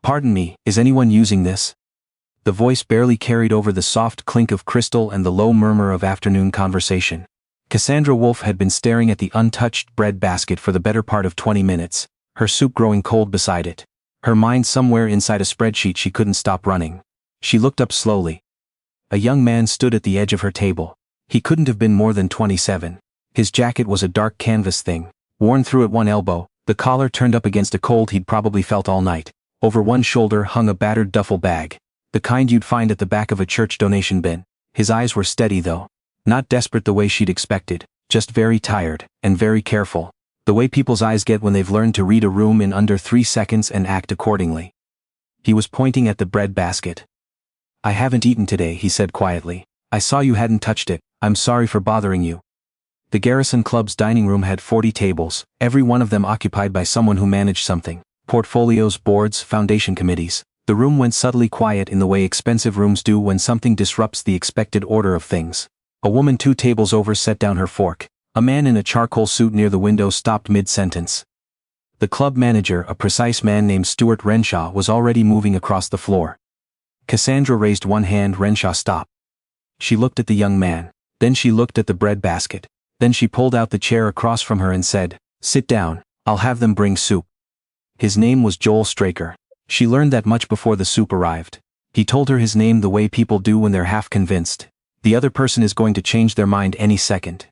Pardon me, is anyone using this? The voice barely carried over the soft clink of crystal and the low murmur of afternoon conversation. Cassandra Wolfe had been staring at the untouched bread basket for the better part of 20 minutes, her soup growing cold beside it. Her mind somewhere inside a spreadsheet she couldn't stop running. She looked up slowly. A young man stood at the edge of her table. He couldn't have been more than 27. His jacket was a dark canvas thing, worn through at one elbow, the collar turned up against a cold he'd probably felt all night. Over one shoulder hung a battered duffel bag, the kind you'd find at the back of a church donation bin. His eyes were steady though. Not desperate the way she'd expected, just very tired, and very careful. The way people's eyes get when they've learned to read a room in under 3 seconds and act accordingly. He was pointing at the bread basket. I haven't eaten today, he said quietly. I saw you hadn't touched it. I'm sorry for bothering you. The Garrison Club's dining room had 40 tables, every one of them occupied by someone who managed something. Portfolios, boards, foundation committees. The room went subtly quiet in the way expensive rooms do when something disrupts the expected order of things. A woman 2 tables over set down her fork. A man in a charcoal suit near the window stopped mid-sentence. The club manager, a precise man named Stuart Renshaw, was already moving across the floor. Cassandra raised one hand. Renshaw stopped. She looked at the young man. Then she looked at the bread basket. Then she pulled out the chair across from her and said, "Sit down, I'll have them bring soup." His name was Joel Straker. She learned that much before the soup arrived. He told her his name the way people do when they're half convinced. The other person is going to change their mind any second.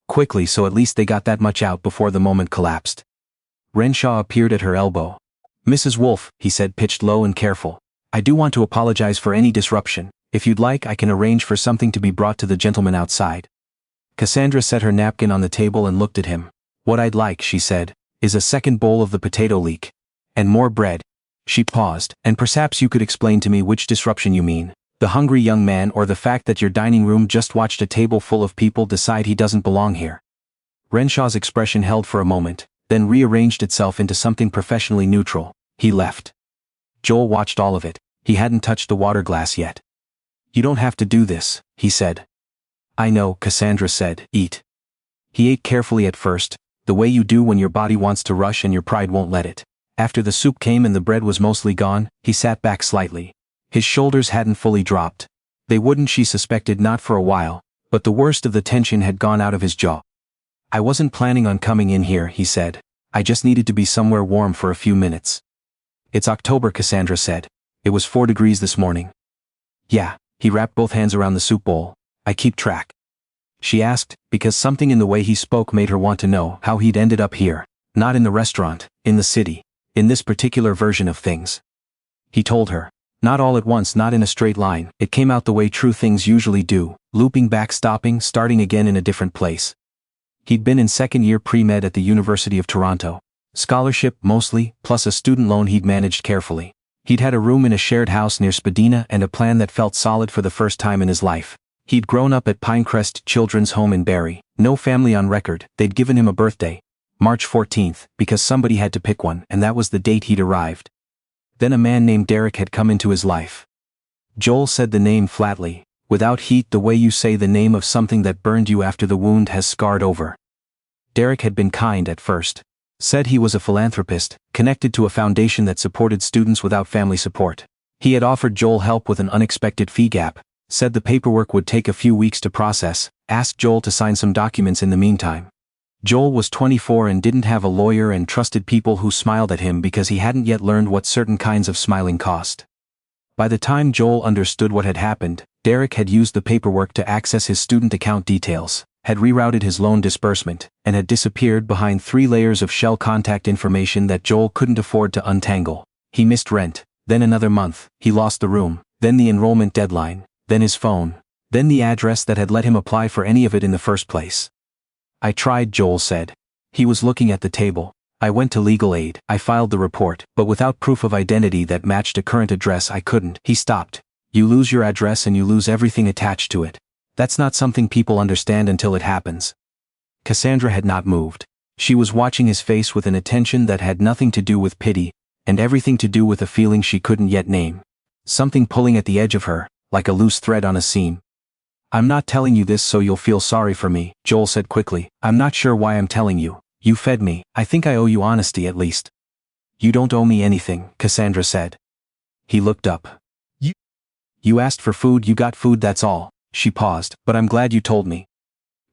Quickly, so at least they got that much out before the moment collapsed. Renshaw appeared at her elbow. "Mrs. Wolfe," he said, pitched low and careful. "I do want to apologize for any disruption. If you'd like, I can arrange for something to be brought to the gentleman outside." Cassandra set her napkin on the table and looked at him. "What I'd like," she said, "is a second bowl of the potato leek. And more bread." She paused. "And perhaps you could explain to me which disruption you mean. The hungry young man or the fact that your dining room just watched a table full of people decide he doesn't belong here?" Renshaw's expression held for a moment, then rearranged itself into something professionally neutral. He left. Joel watched all of it. He hadn't touched the water glass yet. "You don't have to do this," he said. "I know," Cassandra said. "Eat." He ate carefully at first, the way you do when your body wants to rush and your pride won't let it. After the soup came and the bread was mostly gone, he sat back slightly. His shoulders hadn't fully dropped. They wouldn't, she suspected, not for a while, but the worst of the tension had gone out of his jaw. "I wasn't planning on coming in here," he said. "I just needed to be somewhere warm for a few minutes." "It's October," Cassandra said. "It was 4 degrees this morning." "Yeah." He wrapped both hands around the soup bowl. "I keep track." She asked, because something in the way he spoke made her want to know how he'd ended up here. Not in the restaurant, in the city, in this particular version of things. He told her. Not all at once, not in a straight line. It came out the way true things usually do, looping back, stopping, starting again in a different place. He'd been in second-year pre-med at the University of Toronto. Scholarship, mostly, plus a student loan he'd managed carefully. He'd had a room in a shared house near Spadina and a plan that felt solid for the first time in his life. He'd grown up at Pinecrest Children's Home in Barrie, no family on record. They'd given him a birthday, March 14th, because somebody had to pick one, and that was the date he'd arrived. Then a man named Derek had come into his life. Joel said the name flatly, without heat, the way you say the name of something that burned you after the wound has scarred over. Derek had been kind at first. Said he was a philanthropist, connected to a foundation that supported students without family support. He had offered Joel help with an unexpected fee gap, said the paperwork would take a few weeks to process, asked Joel to sign some documents in the meantime. Joel was 24 and didn't have a lawyer and trusted people who smiled at him because he hadn't yet learned what certain kinds of smiling cost. By the time Joel understood what had happened, Derek had used the paperwork to access his student account details, had rerouted his loan disbursement, and had disappeared behind 3 layers of shell contact information that Joel couldn't afford to untangle. He missed rent, then another month, he lost the room, then the enrollment deadline, then his phone, then the address that had let him apply for any of it in the first place. "I tried," Joel said. He was looking at the table. "I went to legal aid, I filed the report, but without proof of identity that matched a current address I couldn't." He stopped. "You lose your address and you lose everything attached to it. That's not something people understand until it happens." Cassandra had not moved. She was watching his face with an attention that had nothing to do with pity, and everything to do with a feeling she couldn't yet name. Something pulling at the edge of her, like a loose thread on a seam. "I'm not telling you this so you'll feel sorry for me," Joel said quickly. "I'm not sure why I'm telling you. You fed me. I think I owe you honesty at least." "You don't owe me anything," Cassandra said. He looked up. You asked for food, you got food, that's all. She paused, but I'm glad you told me.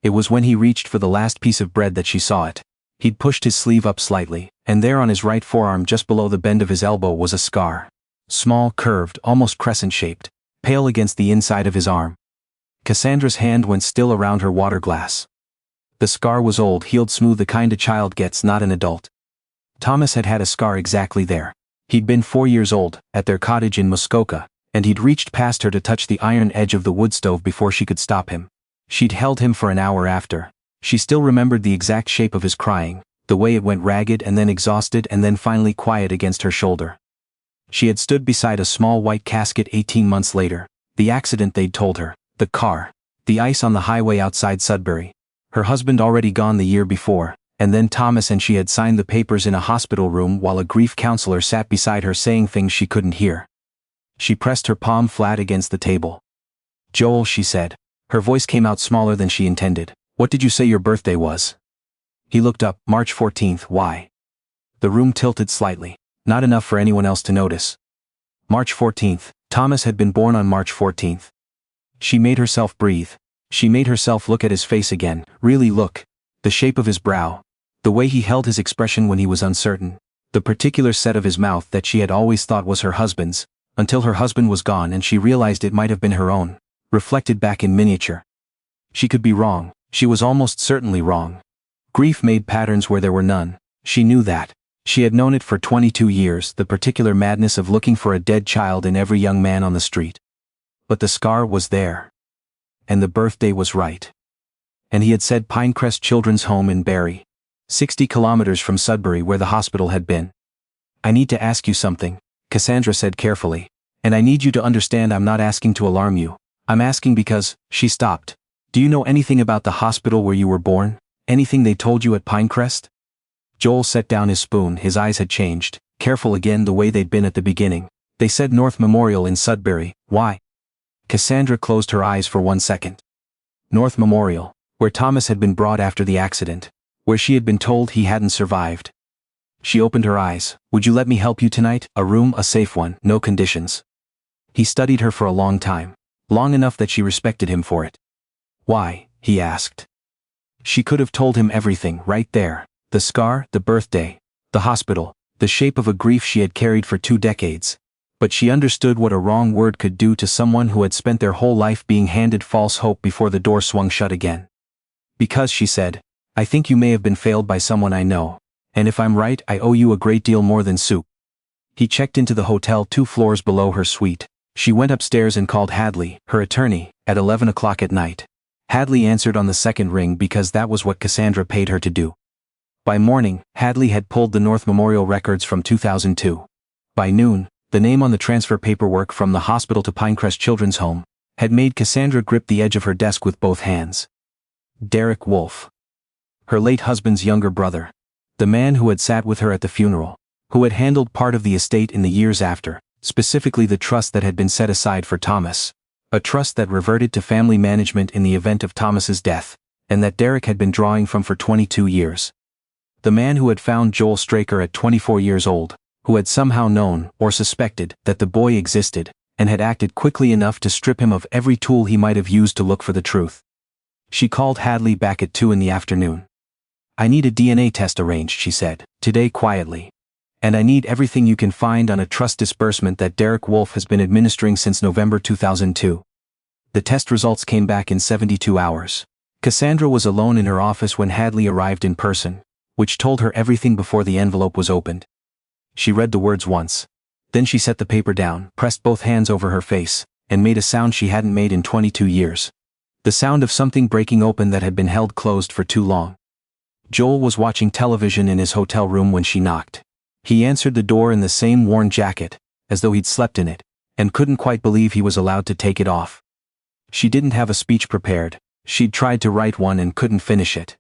It was when he reached for the last piece of bread that she saw it. He'd pushed his sleeve up slightly, and there on his right forearm just below the bend of his elbow was a scar. Small, curved, almost crescent-shaped, pale against the inside of his arm. Cassandra's hand went still around her water glass. The scar was old, healed smooth, the kind a child gets, not an adult. Thomas had had a scar exactly there. He'd been 4 years old, at their cottage in Muskoka, and he'd reached past her to touch the iron edge of the wood stove before she could stop him. She'd held him for an hour after. She still remembered the exact shape of his crying, the way it went ragged and then exhausted and then finally quiet against her shoulder. She had stood beside a small white casket 18 months later, the accident they'd told her, the car, the ice on the highway outside Sudbury. Her husband already gone the year before, and then Thomas and she had signed the papers in a hospital room while a grief counselor sat beside her saying things she couldn't hear. She pressed her palm flat against the table. "Joel," she said. Her voice came out smaller than she intended. "What did you say your birthday was?" He looked up. "March 14th, why?" The room tilted slightly. Not enough for anyone else to notice. March 14th. Thomas had been born on March 14th. She made herself breathe. She made herself look at his face again, really look. The shape of his brow. The way he held his expression when he was uncertain. The particular set of his mouth that she had always thought was her husband's, until her husband was gone and she realized it might have been her own, reflected back in miniature. She could be wrong. She was almost certainly wrong. Grief made patterns where there were none. She knew that. She had known it for 22 years, the particular madness of looking for a dead child in every young man on the street. But the scar was there. And the birthday was right. And he had said Pinecrest Children's Home in Barrie, 60 kilometers from Sudbury where the hospital had been. "I need to ask you something," Cassandra said carefully. "And I need you to understand I'm not asking to alarm you. I'm asking because," she stopped. "Do you know anything about the hospital where you were born? Anything they told you at Pinecrest?" Joel set down his spoon, his eyes had changed, careful again the way they'd been at the beginning. "They said North Memorial in Sudbury, why?" Cassandra closed her eyes for 1 second. North Memorial, where Thomas had been brought after the accident, where she had been told he hadn't survived. She opened her eyes. "Would you let me help you tonight? A room, a safe one, no conditions." He studied her for a long time, long enough that she respected him for it. "Why?" he asked. She could have told him everything right there. The scar, the birthday, the hospital, the shape of a grief she had carried for 2 decades. But she understood what a wrong word could do to someone who had spent their whole life being handed false hope before the door swung shut again. "Because," she said, "I think you may have been failed by someone I know. And if I'm right, I owe you a great deal more than soup." He checked into the hotel 2 floors below her suite. She went upstairs and called Hadley, her attorney, at 11 o'clock at night. Hadley answered on the second ring because that was what Cassandra paid her to do. By morning, Hadley had pulled the North Memorial records from 2002. By noon, the name on the transfer paperwork from the hospital to Pinecrest Children's Home had made Cassandra grip the edge of her desk with both hands. Derek Wolfe. Her late husband's younger brother. The man who had sat with her at the funeral. Who had handled part of the estate in the years after, specifically the trust that had been set aside for Thomas. A trust that reverted to family management in the event of Thomas's death, and that Derek had been drawing from for 22 years. The man who had found Joel Straker at 24 years old, who had somehow known, or suspected, that the boy existed, and had acted quickly enough to strip him of every tool he might have used to look for the truth. She called Hadley back at 2 in the afternoon. "I need a DNA test arranged," she said, "today quietly. And I need everything you can find on a trust disbursement that Derek Wolfe has been administering since November 2002. The test results came back in 72 hours. Cassandra was alone in her office when Hadley arrived in person, which told her everything before the envelope was opened. She read the words once. Then she set the paper down, pressed both hands over her face, and made a sound she hadn't made in 22 years. The sound of something breaking open that had been held closed for too long. Joel was watching television in his hotel room when she knocked. He answered the door in the same worn jacket, as though he'd slept in it, and couldn't quite believe he was allowed to take it off. She didn't have a speech prepared. She'd tried to write one and couldn't finish it.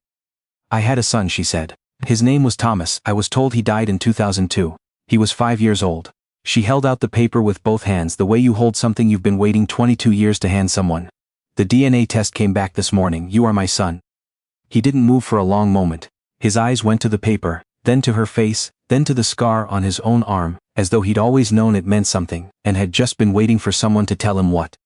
"I had a son," she said. "His name was Thomas. I was told he died in 2002. He was 5 years old." She held out the paper with both hands the way you hold something you've been waiting 22 years to hand someone. "The DNA test came back this morning. You are my son." He didn't move for a long moment. His eyes went to the paper, then to her face, then to the scar on his own arm, as though he'd always known it meant something, and had just been waiting for someone to tell him what.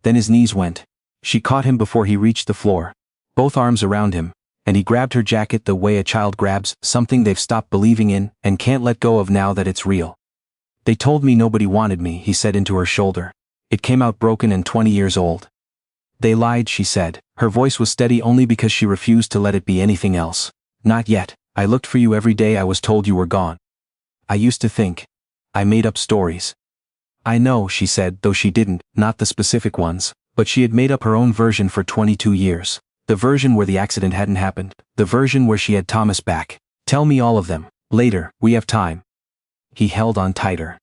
Then his knees went. She caught him before he reached the floor, both arms around him, and he grabbed her jacket the way a child grabs something they've stopped believing in and can't let go of now that it's real. They told me nobody wanted me, he said into her shoulder. It came out broken and 20 years old. They lied, she said. Her voice was steady only because she refused to let it be anything else. Not yet. I looked for you every day I was told you were gone. I used to think. I made up stories. I know, she said, though she didn't, not the specific ones, but she had made up her own version for 22 years. The version where the accident hadn't happened. The version where she had Thomas back. Tell me all of them. Later, we have time. He held on tighter.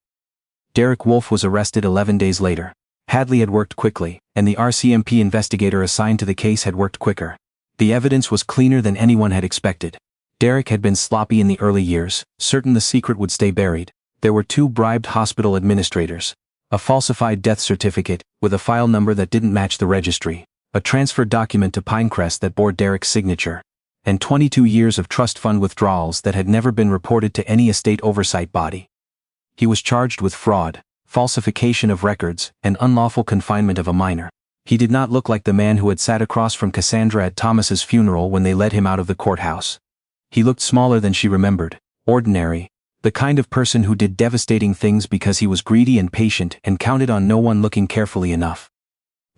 Derek Wolfe was arrested 11 days later. Hadley had worked quickly, and the RCMP investigator assigned to the case had worked quicker. The evidence was cleaner than anyone had expected. Derek had been sloppy in the early years, certain the secret would stay buried. There were 2 bribed hospital administrators. A falsified death certificate, with a file number that didn't match the registry. A transfer document to Pinecrest that bore Derek's signature. And 22 years of trust fund withdrawals that had never been reported to any estate oversight body. He was charged with fraud, falsification of records, and unlawful confinement of a minor. He did not look like the man who had sat across from Cassandra at Thomas's funeral when they led him out of the courthouse. He looked smaller than she remembered, ordinary, the kind of person who did devastating things because he was greedy and patient and counted on no one looking carefully enough.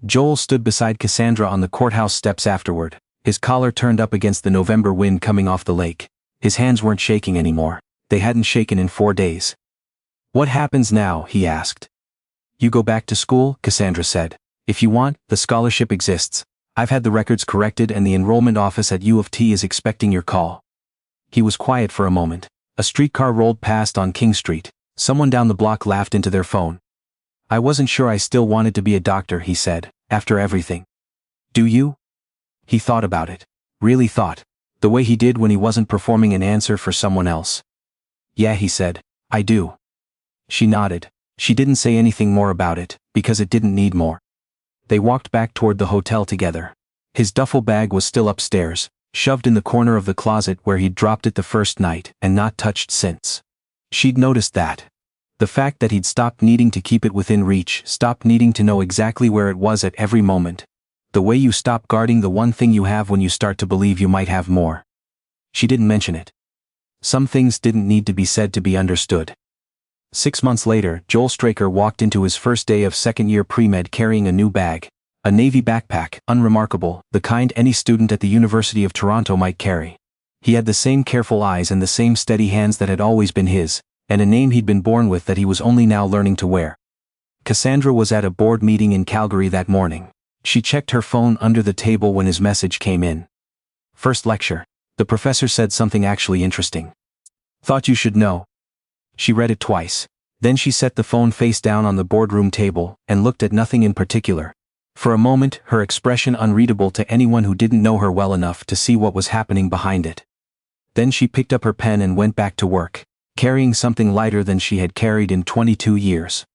Joel stood beside Cassandra on the courthouse steps afterward, his collar turned up against the November wind coming off the lake. His hands weren't shaking anymore. They hadn't shaken in 4 days. What happens now? He asked. You go back to school, Cassandra said. If you want, the scholarship exists. I've had the records corrected and the enrollment office at U of T is expecting your call. He was quiet for a moment. A streetcar rolled past on King Street. Someone down the block laughed into their phone. I wasn't sure I still wanted to be a doctor, he said, after everything. Do you? He thought about it. Really thought. The way he did when he wasn't performing an answer for someone else. Yeah, he said. I do. She nodded. She didn't say anything more about it, because it didn't need more. They walked back toward the hotel together. His duffel bag was still upstairs, shoved in the corner of the closet where he'd dropped it the first night and not touched since. She'd noticed that. The fact that he'd stopped needing to keep it within reach, stopped needing to know exactly where it was at every moment. The way you stop guarding the one thing you have when you start to believe you might have more. She didn't mention it. Some things didn't need to be said to be understood. 6 months later, Joel Straker walked into his first day of second-year pre-med carrying a new bag. A navy backpack, unremarkable, the kind any student at the University of Toronto might carry. He had the same careful eyes and the same steady hands that had always been his, and a name he'd been born with that he was only now learning to wear. Cassandra was at a board meeting in Calgary that morning. She checked her phone under the table when his message came in. First lecture. The professor said something actually interesting. Thought you should know. She read it twice. Then she set the phone face down on the boardroom table and looked at nothing in particular. For a moment, her expression unreadable to anyone who didn't know her well enough to see what was happening behind it. Then she picked up her pen and went back to work, carrying something lighter than she had carried in 22 years.